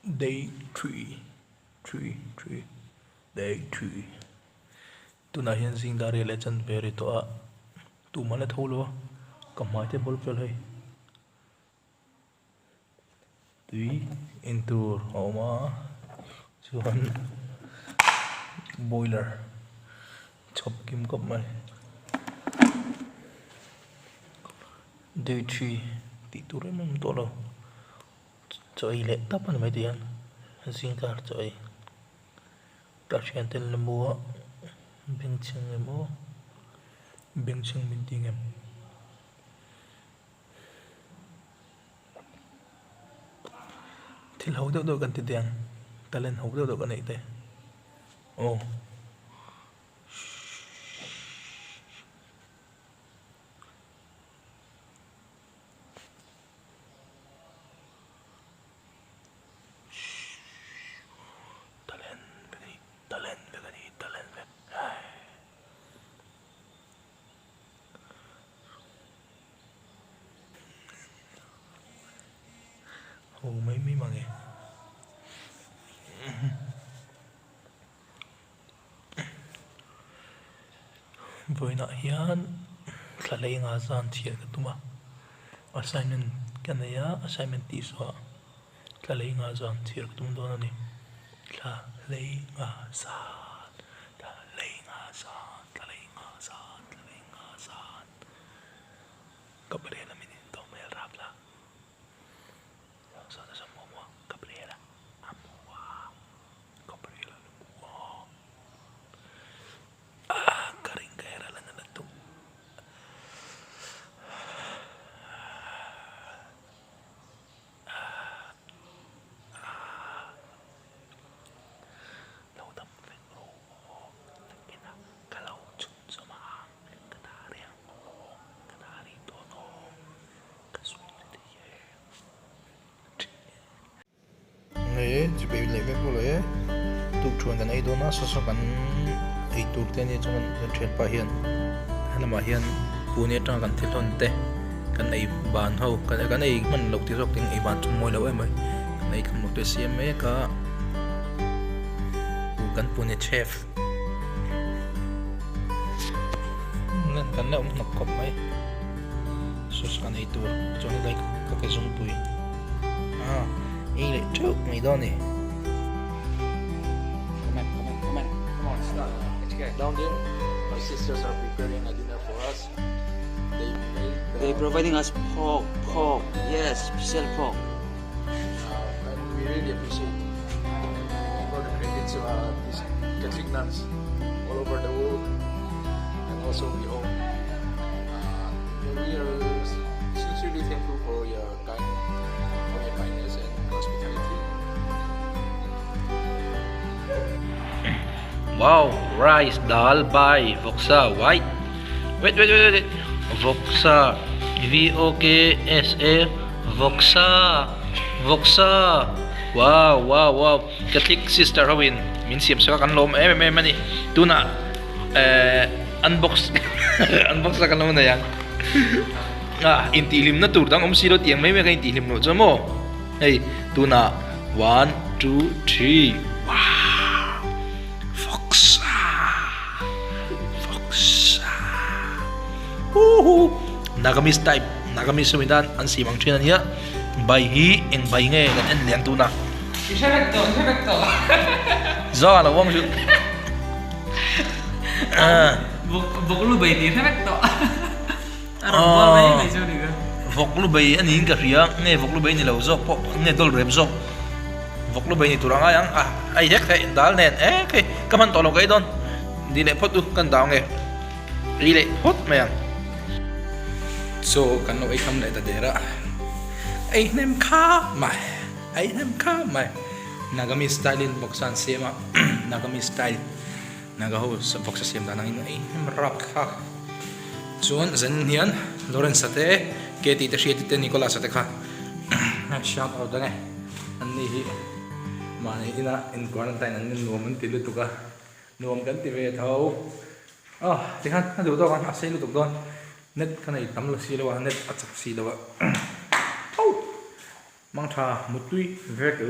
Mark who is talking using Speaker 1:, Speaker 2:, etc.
Speaker 1: day 3 day 3 tuna hian zing dari le chan veri to a tu mala tholo kamai te bol pel hai tui intur oma chuan boiler chop kim kop mai day 3 ti tur mum to lo choi le tapan mai dian zing kar choi Kashian tel lemua bengcheng emo bengcheng minting em thil hau do kan ti dian talen hau do kan ei te oh mấy mà nghe với nãy hiền là lấy ngã gian thiệt cái tụi mà assignment cái này á assignment tí số là lấy ngã gian thiệt cái tụi đó này là lấy ngã gian là lấy ngã gian là lấy ngã gian là lấy ngã gian Gabriela mình tao mới rap là sao ta mua Gabriela amua Gabriela mua karing kaya lang na to lâu tâm phèn rô kena kalau chun sama kadari ang kadari to no kasun dia nghe chỉ bị lấy cái bộ lấy tụt chuồn cái này đó nó sao cái ấy tụt cái này cho mình chuyển qua hiện hay là mà hiện phụ nữ trong cái thiết luận tệ cái này bàn hậu cái này mình lục tiêu dọc tiếng ấy bàn trong môi lâu em ơi cái này cầm lục tiêu xem mấy cả cái phụ nữ chef nên cái này ông nộp cọp mấy số cái này tụt cho nên đây có cái dùng tụi ý lại trước mày đó nè
Speaker 2: Down there, my sisters are preparing a dinner for us.
Speaker 3: They're providing us pork. Yes, special pork.
Speaker 2: And we really appreciate all the credits to these Catholic nuns all over the world, and also we hope we are sincerely thankful for your kindness and hospitality.
Speaker 4: Wow, rice, dal, by Voxa, white. Wait. Voxa, VOKSA, Voxa. Wow. Catholic sister Hawin. Min siap sa kan lom mani. Tuna unbox unbox kan lom na yan. Intilim na tur dang siro tiang may ka intilim no mo. Hey, tuna 1 2 3. Wow. Nagamis type, nagamis sumidan ang simang chinan niya. Bayhi, eng bayngay kan en liang tuna.
Speaker 3: Isyarat to.
Speaker 4: Zo ala wong shoot.
Speaker 3: Voklu bay di isyarat to. Arab bay may sorry ka.
Speaker 4: Voklu bay ani ka riya, nge voklu bay ni law zok po, nge dol rep zok. Voklu bay ni turang ayang ay hek kay dal nen kay kaman tolo kay don. Di le pot kan daw nge. Ile hot mayang. So kan ay kam na itadera ay nem ka mai nagami style in boksan sema nagami style nagaho sa boksa sem da nangin ay nem rap ka chuan zan hian Lawrence ate keti te shit te Nicolas ate kha shout out da ne anni hi mani ina in quarantine an nuam tilu tuka nuam kan ti ve thau tihan adu do kan asai lu tuk don net kan ai tam lo si lo net achak si lo mang tha mutui ve ke